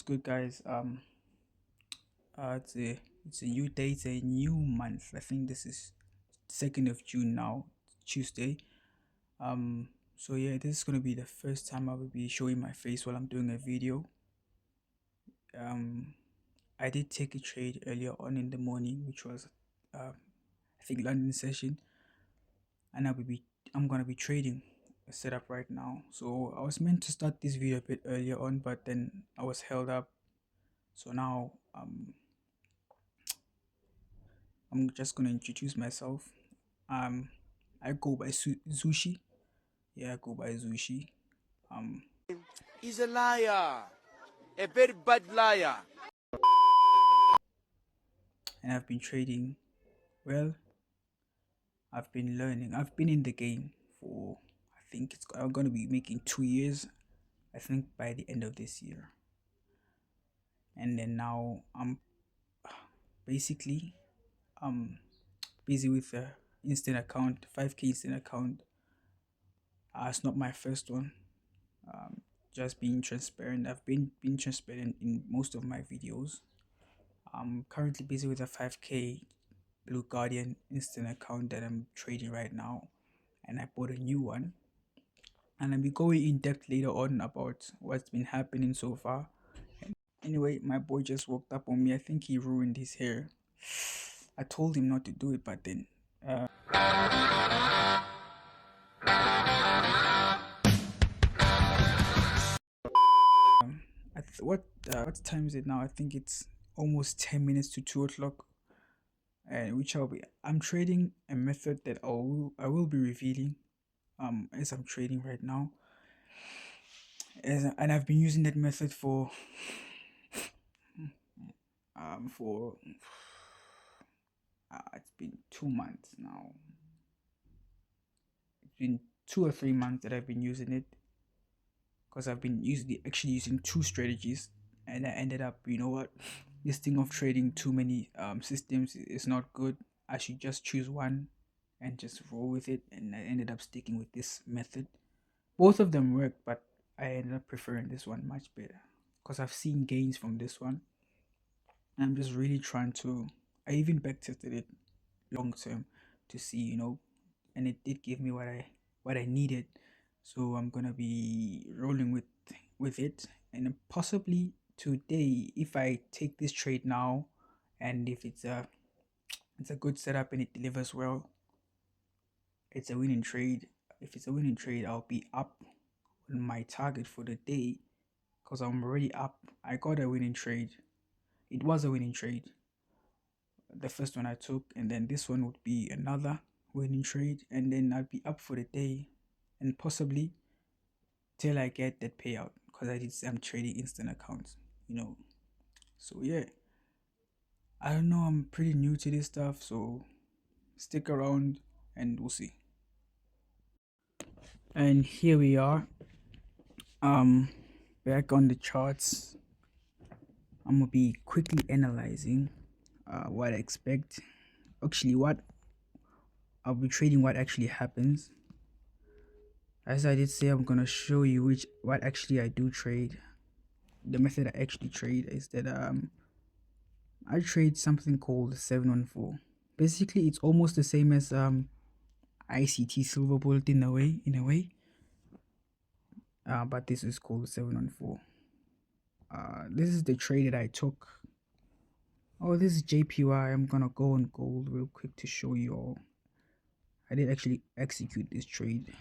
What's good, guys? It's a new day, it's a new month. I think this is 2nd of June now, Tuesday. So yeah, this is gonna be the first time I will be showing my face while I'm doing a video. Um, I did take a trade earlier on in the morning, which was I think London session, and I'm gonna be trading a setup right now. So I was meant to start this video a bit earlier on, but then I was held up. So now I'm just gonna introduce myself. Um, I go by Zushi. Yeah, I go by Zushi. Um, He's a liar, a very bad liar. and I've been trading. Well, I've been learning. I've been in the game for I'm gonna be making 2 years. I think by the end of this year. And then now I'm basically busy with the instant account, 5K instant account. It's not my first one. Um, just being transparent. I've been transparent in most of my videos. I'm currently busy with a 5K Blue Guardian instant account that I'm trading right now, and I bought a new one. And I'll be going in depth later on about what's been happening so far. Anyway, my boy just walked up on me. I think he ruined his hair. I told him not to do it, but then what time is it now? I think it's almost 10 minutes to 2 o'clock. And which I'm trading a method that I will be revealing as I'm trading right now. And I've been using that method for it's been 2 months now. It's been 2 or 3 months that I've been using it, because I've been actually using two strategies, and I ended up, you know what, this thing of trading too many systems is not good. I should just choose one and just roll with it, and I ended up sticking with this method. Both of them work, but I ended up preferring this one much better because I've seen gains from this one. And I'm just really trying to. I even backtested it long term to see, and it did give me what I needed. So I'm gonna be rolling with it, and possibly today, if I take this trade now, and if it's a good setup and it delivers well, it's a winning trade. If it's a winning trade, I'll be up on my target for the day because I'm already up. I got a winning trade. It was a winning trade, the first one I took, and then this one would be another winning trade, and then I'd be up for the day and possibly till I get that payout because I'm trading instant accounts. So yeah, I don't know, I'm pretty new to this stuff, so stick around and we'll see. And here we are, um back on the charts. I'm gonna be quickly analyzing what I expect. Actually, what I'll be trading, what actually happens. As I did say, I'm gonna show you what actually I do trade. The method I actually trade is that I trade something called 714. Basically, it's almost the same as ICT Silver Bullet in a way. But this is called 714. This is the trade that I took. Oh, this is JPY. I'm gonna go on gold real quick to show you all. I did actually execute this trade.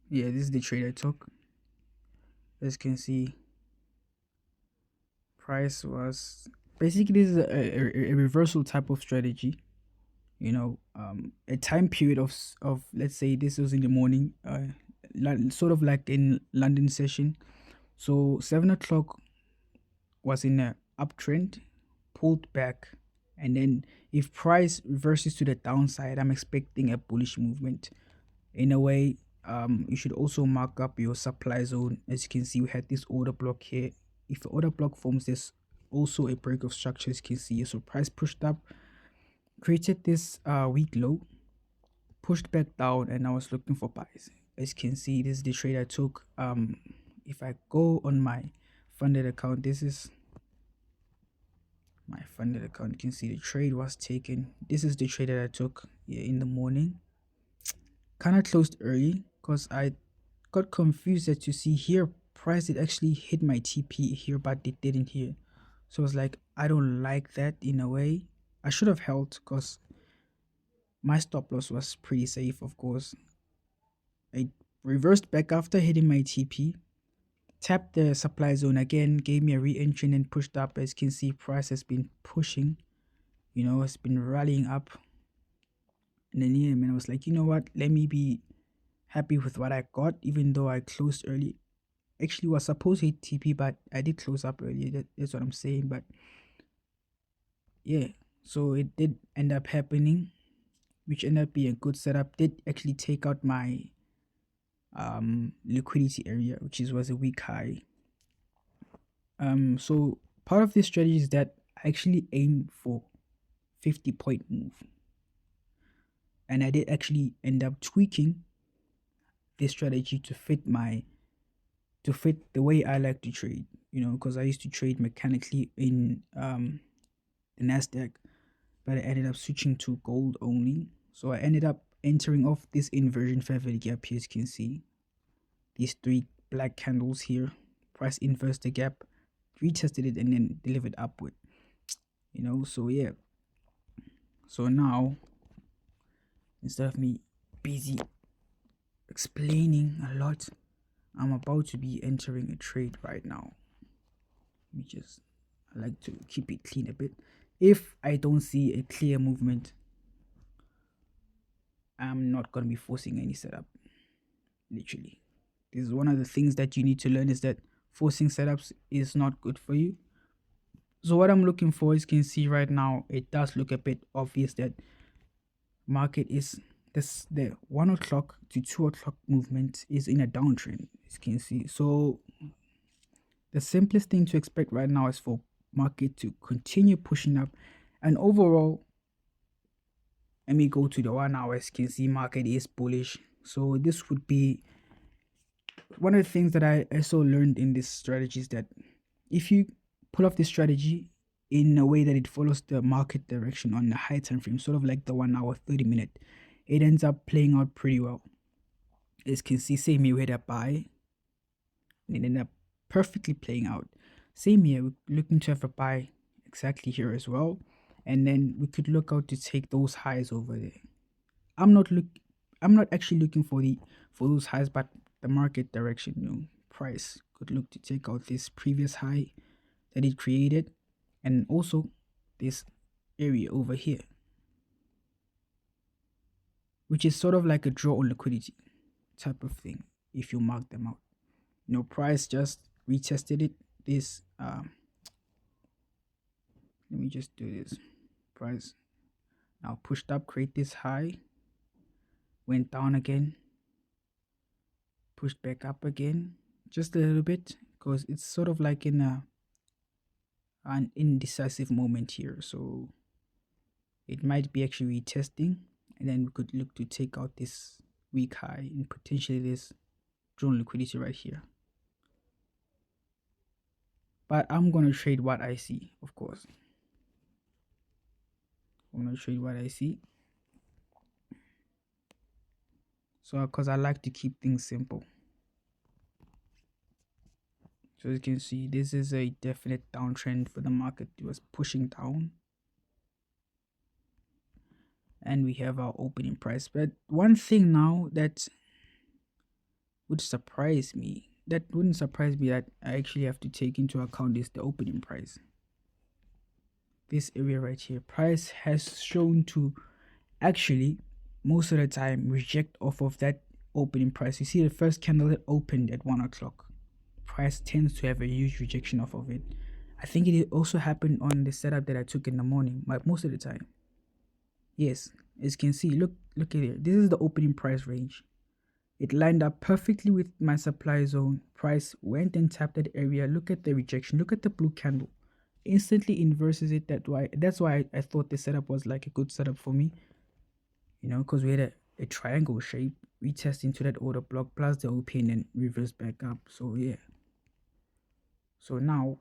Yeah, this is the trade I took. As you can see, price was basically, this is a reversal type of strategy. A time period of, let's say this was in the morning, sort of like in London session. So 7 o'clock was in a uptrend, pulled back, and then if price reverses to the downside, I'm expecting a bullish movement. In a way, you should also mark up your supply zone. As you can see, we had this order block here. If the order block forms, there's also a break of structure, as you can see. So price pushed up, created this weak low, pushed back down, and I was looking for buys. As you can see, this is the trade I took. if I go on my funded account, this is my funded account. You can see the trade was taken. This is the trade that I took in the morning. Kind of closed early because I got confused that you see here price it actually hit my TP here, but it didn't here. So I was like, I don't like that in a way. I should have held because my stop loss was pretty safe, of course. I reversed back after hitting my TP, tapped the supply zone again, gave me a re-entry and pushed up. As you can see, price has been pushing, it's been rallying up. And then yeah, man, I was like, you know what, let me be happy with what I got, even though I closed early. Actually was supposed to hit TP, but I did close up early. That's what I'm saying. But yeah, so it did end up happening, which ended up being a good setup. Did actually take out my liquidity area, which was a weak high. So part of this strategy is that I actually aim for 50-point move, and I did actually end up tweaking this strategy to fit the way I like to trade, because I used to trade mechanically in the Nasdaq, but I ended up switching to gold only. So I ended up entering off this inversion fair value gap here. As you can see, these 3 black candles here, price inversed the gap, retested it, and then delivered upward. So yeah. So now, instead of me busy explaining a lot, I'm about to be entering a trade right now. I like to keep it clean a bit. If I don't see a clear movement, I'm not going to be forcing any setup. Literally. This is one of the things that you need to learn, is that forcing setups is not good for you. So what I'm looking for, as you can see right now, it does look a bit obvious that market is the 1 o'clock to 2 o'clock movement is in a downtrend, as you can see. So the simplest thing to expect right now is for market to continue pushing up, and overall, let me go to the 1 hour. As you can see, market is bullish. So this would be one of the things that I also learned in this strategy, is that if you pull off this strategy in a way that it follows the market direction on the high time frame, sort of like the 1 hour 30-minute, it ends up playing out pretty well. As you can see, same here, we had a buy and it ended up perfectly playing out. Same here, we're looking to have a buy exactly here as well, and then we could look out to take those highs over there. I'm not actually looking for those highs, but the market direction, price could look to take out this previous high that it created, and also this area over here, which is sort of like a draw on liquidity type of thing if you mark them out. Price just retested it. This let me just do this. Price now pushed up, create this high, went down again, pushed back up again just a little bit, because it's sort of like in an indecisive moment here. So it might be actually retesting, and then we could look to take out this weak high and potentially this drawn liquidity right here. But I'm going to trade what I see, of course. I'm going to trade what I see. So, because I like to keep things simple. So as you can see, this is a definite downtrend for the market. It was pushing down. And we have our opening price. But one thing now that wouldn't surprise me that I actually have to take into account is the opening price. This area right here, price has shown to actually most of the time reject off of that opening price. You see the first candle that opened at 1 o'clock, price tends to have a huge rejection off of it. I think it also happened on the setup that I took in the morning, but most of the time. Yes, as you can see, look at it. This is the opening price range. It lined up perfectly with my supply zone. Price went and tapped that area. Look at the rejection. Look at the blue candle. Instantly inverses it. That's why I thought the setup was like a good setup for me. Because we had a triangle shape. Retest into that order block plus the OP and then reverse back up. So yeah. So now,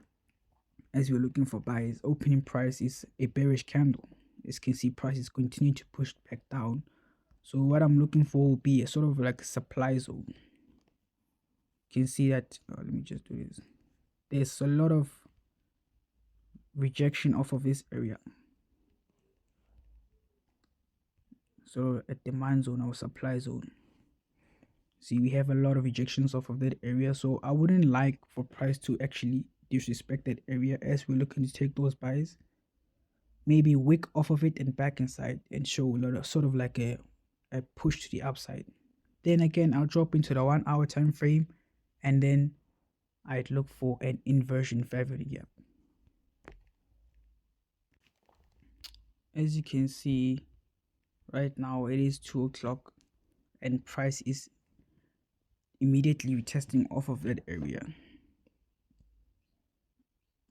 as we're looking for buys, opening price is a bearish candle. As you can see, price is continuing to push back down. So what I'm looking for will be a sort of like a supply zone. You can see that, let me just do this. There's a lot of rejection off of this area. So a demand zone or supply zone. See, we have a lot of rejections off of that area. So I wouldn't like for price to actually disrespect that area as we're looking to take those buys. Maybe wick off of it and back inside and show a lot of sort of like a push to the upside. Then again, I'll drop into the 1 hour time frame and then I'd look for an inversion favor gap. As you can see right now, it is 2 o'clock and price is immediately retesting off of that area,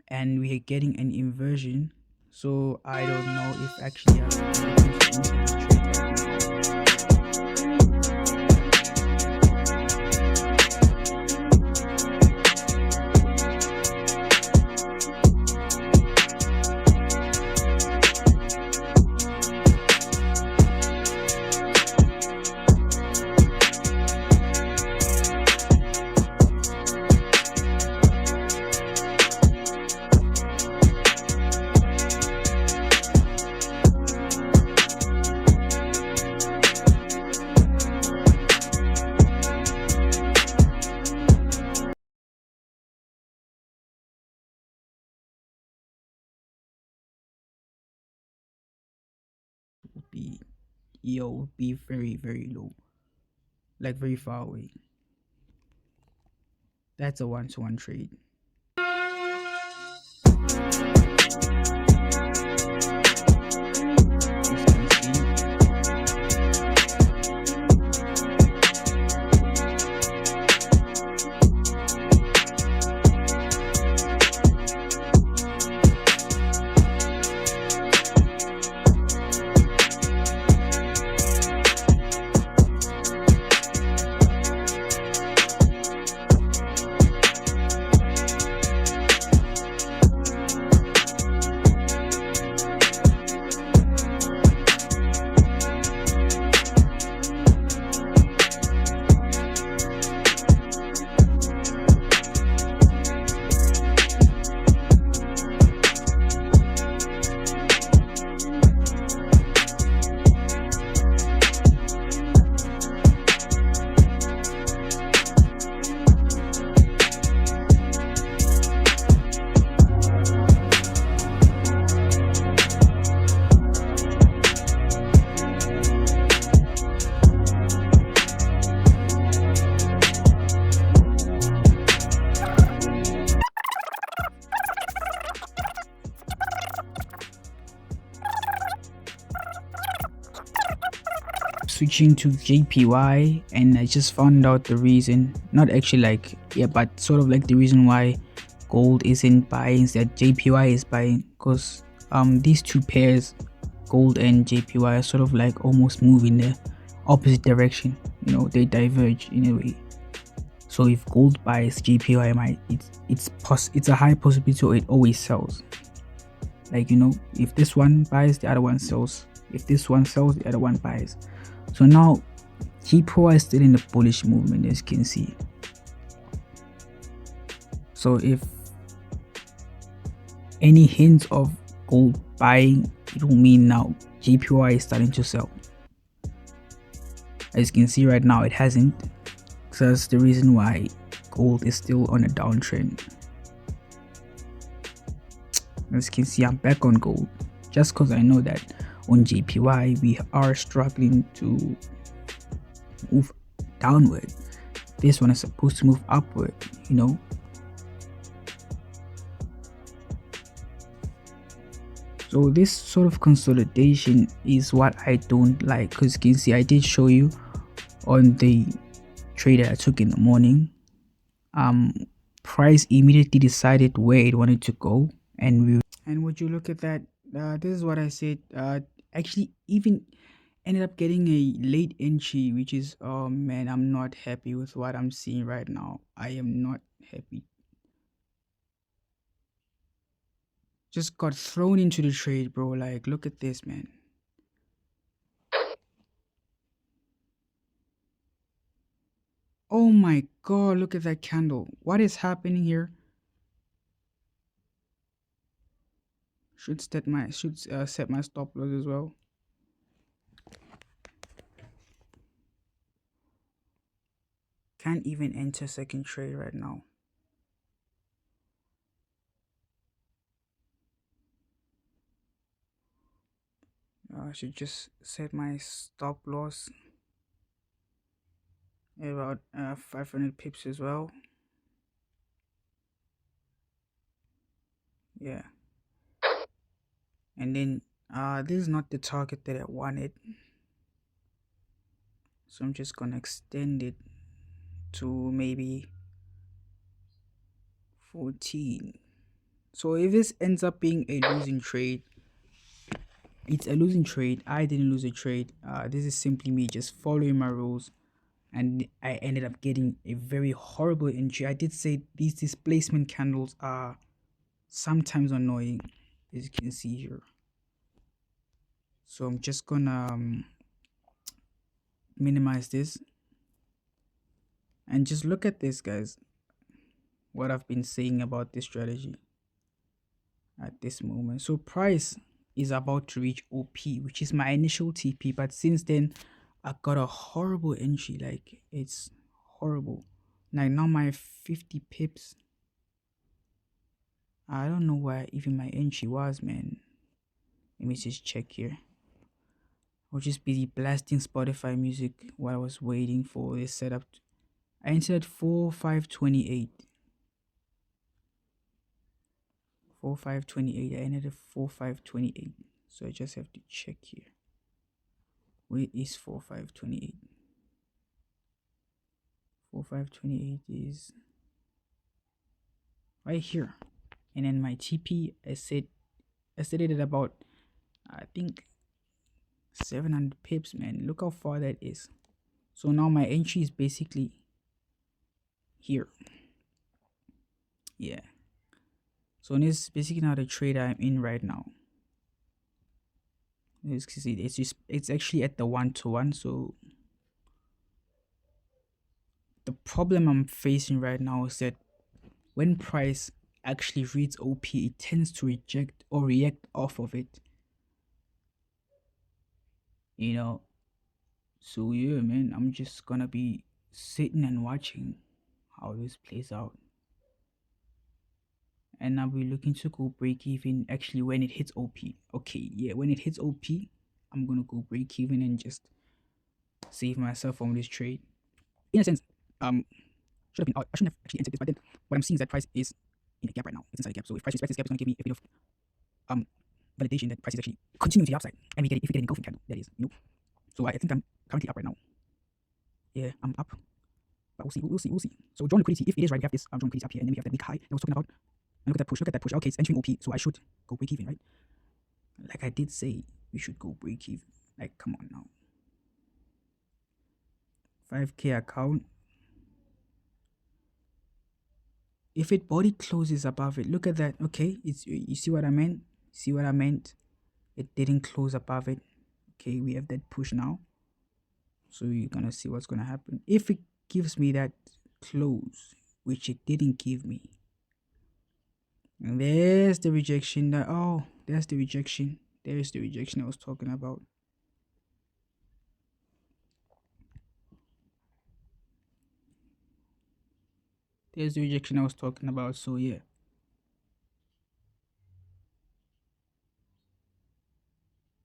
and we are getting an inversion. So I don't know if actually I'm looking to enter this trade would be very, very low, like very far away. That's a 1-to-1 trade. Switching to JPY, and I just found out the reason, not actually like, yeah, but sort of like the reason why gold isn't buying, that JPY is buying, because these two pairs, gold and JPY, are sort of like almost move in the opposite direction. You know, they diverge in a way. So if gold buys, JPY might, it's a high possibility or it always sells. Like, you know, if this one buys, the other one sells. If this one sells, the other one buys. So now JPY is still in the bullish movement, as you can see. So if any hint of gold buying, it will mean now JPY is starting to sell. As you can see right now, it hasn't. So that's the reason why gold is still on a downtrend. As you can see, I'm back on gold just because I know that on JPY we are struggling to move downward. This one is supposed to move upward, you know. So this sort of consolidation is what I don't like, because you can see I did show you on the trade that I took in the morning. Price immediately decided where it wanted to go, and would you look at that, this is what I said. Actually even ended up getting a late entry, which is, oh man, I'm not happy with what I'm seeing right now. I am not happy. Just got thrown into the trade, bro. Like, look at this, man. Oh my god, look at that candle. What is happening here? Should set my stop loss as well. Can't even enter second trade right now. I should just set my stop loss at about 500 pips as well. Yeah. And then this is not the target that I wanted. So I'm just gonna extend it to maybe 14. So if this ends up being a losing trade, it's a losing trade. I didn't lose a trade. This is simply me just following my rules, and I ended up getting a very horrible entry. I did say these displacement candles are sometimes annoying, as you can see here. So I'm just gonna minimize this and just look at this, guys. What I've been saying about this strategy at this moment. So price is about to reach OP, which is my initial TP, but since then I got a horrible entry. Like, it's horrible. Like, now my 50 pips, I don't know where even my entry was, man. Let me just check here. I'll just busy blasting Spotify music while I was waiting for this setup. I entered at 4528. 4528. I entered at 4528. So I just have to check here. Where is 4528? 4528 is right here. And then my TP, I set it at about, I think, 700 pips, man. Look how far that is. So now my entry is basically here. Yeah. So this is basically now the trade I'm in right now. As you can see, it's actually at the 1-to-1. So the problem I'm facing right now is that when price actually reads OP, it tends to reject or react off of it. You know, so yeah, man, I'm just gonna be sitting and watching how this plays out. And I'll be looking to go break even actually when it hits OP. Okay, yeah, when it hits OP, I'm gonna go break even and just save myself from this trade. In a sense, should have been out. I shouldn't have actually entered this, but then what I'm seeing is that price is in a gap right now. It's inside a gap. So if price respects this gap, it's gonna give me a bit of validation that price is actually continuing to the upside. And if we get an engulfing candle, that is, So I think I'm currently up right now. Yeah, I'm up. But we'll see. So drawn liquidity, if it is right, we have this drawn liquidity up here, and then we have that big high that I was talking about. And look at that push. Okay, it's entering OP, so I should go break even, right? Like I did say, we should go break even. Like, come on now. 5K account. If it body closes above it, look at that. Okay, you see what I meant? See what I meant? It didn't close above it. Okay, we have that push now. So you're gonna see what's gonna happen. If it gives me that close, which it didn't give me. And there's the rejection there's the rejection. There's the rejection I was talking about. There's the rejection I was talking about. So yeah.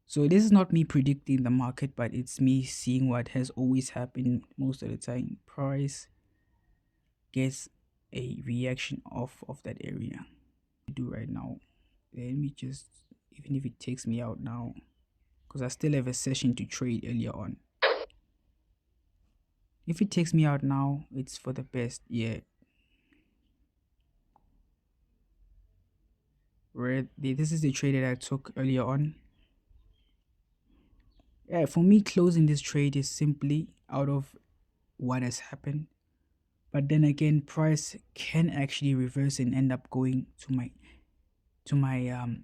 So this is not me predicting the market, but it's me seeing what has always happened most of the time. Price gets a reaction off of that area. Do right now. Let me just, even if it takes me out now, because I still have a session to trade earlier on. If it takes me out now, it's for the best. Yeah. This is the trade that I took earlier on. Yeah, for me, closing this trade is simply out of what has happened. But then again, price can actually reverse and end up going to my to my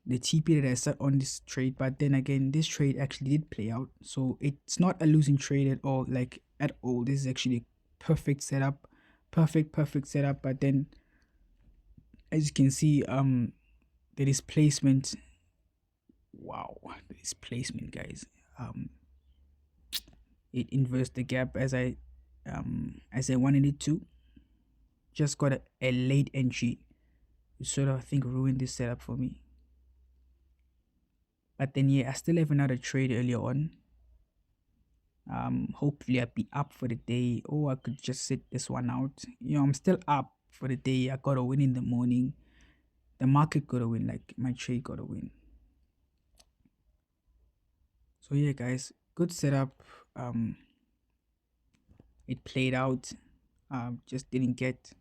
the TP that I set on this trade. But then again, this trade actually did play out, so it's not a losing trade at all, like at all. This is actually a perfect setup, perfect setup. But then, as you can see, the displacement, wow, the displacement, guys, it inversed the gap as I wanted it to. Just got a late entry, which sort of, I think, ruined this setup for me. But then yeah, I still have another trade earlier on. Hopefully I'll be up for the day, or I could just sit this one out. I'm still up for the day. I got a win in the morning. The market got a win, like my trade got a win. So yeah, guys, good setup. It played out. Just didn't get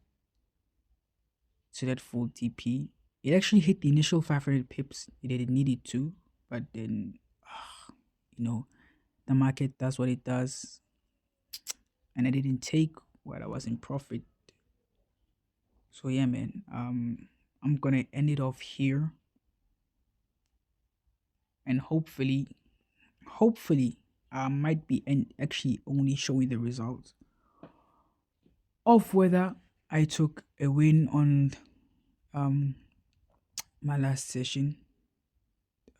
to that full TP. It actually hit the initial 500 pips it needed to, but then the market does what it does, and I didn't take while I was in profit. So yeah, man, I'm gonna end it off here, and hopefully I might be actually only showing the results of whether I took a win on my last session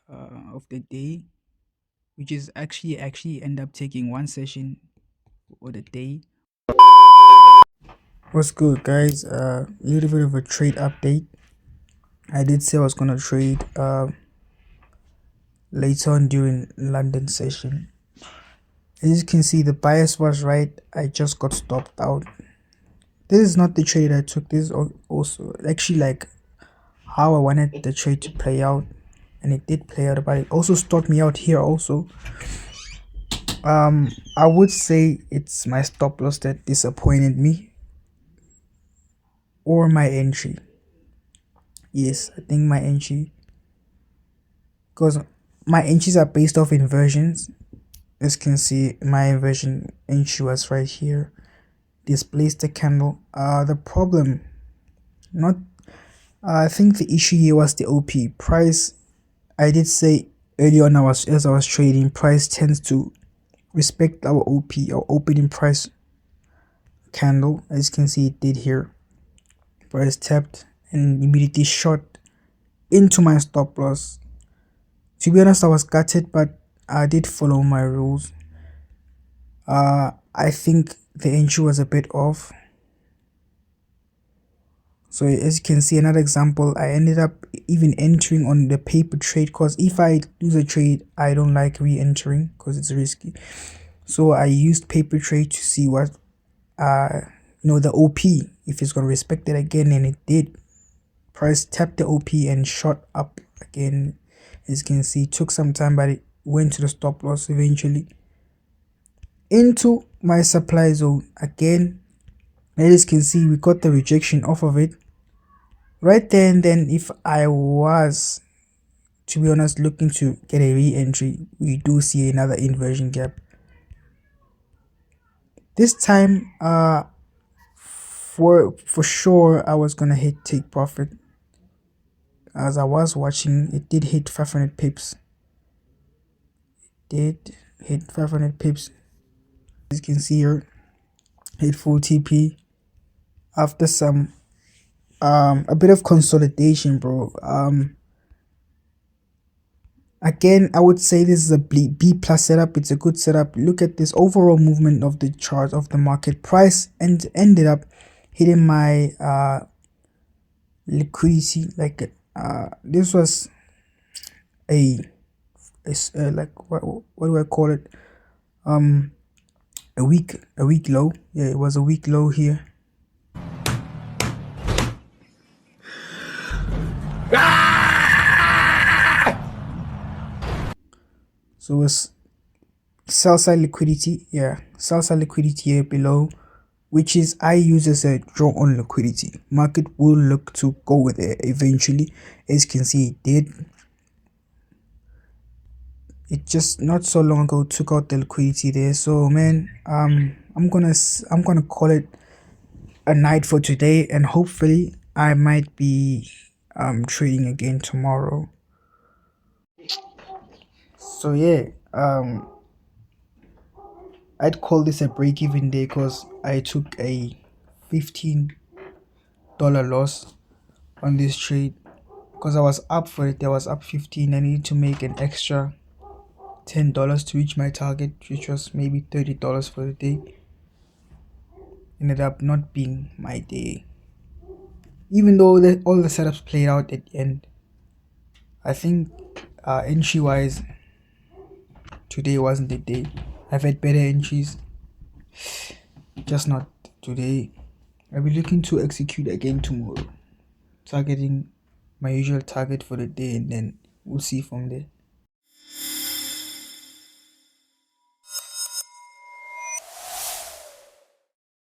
of the day, which is actually end up taking one session or the day. What's good, guys? A little bit of a trade update. I did say I was gonna trade later on during London session. As you can see, the bias was right. I just got stopped out. This is not the trade I took. This is also actually like how I wanted the trade to play out, and it did play out, but it also stopped me out here also. I would say it's my stop loss that disappointed me, or my entry. Yes, I think my entry, because my entries are based off inversions. As you can see, my inversion entry was right here. Displaced the candle. The problem, not I think the issue here was the OP price. I did say earlier on, as I was trading, price tends to respect our OP, our opening price candle. As you can see, it did here. Price tapped and immediately shot into my stop loss. To be honest, I was gutted, but I did follow my rules. I think the entry was a bit off. So as you can see, another example, I ended up even entering on the paper trade, because if I lose a trade, I don't like re-entering because it's risky. So I used paper trade to see what the OP, if it's gonna respect it again, and it did. Price tapped the OP and shot up again. As you can see, it took some time, but it went to the stop loss eventually into my supply zone again. As you can see, we got the rejection off of it right there and then. If I was, to be honest, looking to get a re-entry, we do see another inversion gap. This time, for sure, I was gonna hit take profit. As I was watching, it did hit 500 pips. As you can see here, hit full TP after some a bit of consolidation, bro. Again, I would say this is a B plus setup. It's a good setup. Look at this overall movement of the chart of the market price, and ended up hitting my liquidity. Like this was a like what do I call it? A week low. Yeah, it was a week low here. So it was sell side liquidity. Yeah, sell side liquidity here below, which is I use as a draw on liquidity. Market will look to go with it eventually. As you can see, it did. It just not so long ago took out the liquidity there. So man, I'm gonna call it a night for today, and hopefully I might be trading again tomorrow. So yeah, I'd call this a break-even day because I took a $15 loss on this trade because I was up for it. I was up 15. I needed to make an extra $10 to reach my target, which was maybe $30 for the day. Ended up not being my day. Even though all the setups played out at the end, I think entry wise, today wasn't the day. I've had better entries, just not today. I'll be looking to execute again tomorrow, targeting my usual target for the day, and then we'll see from there.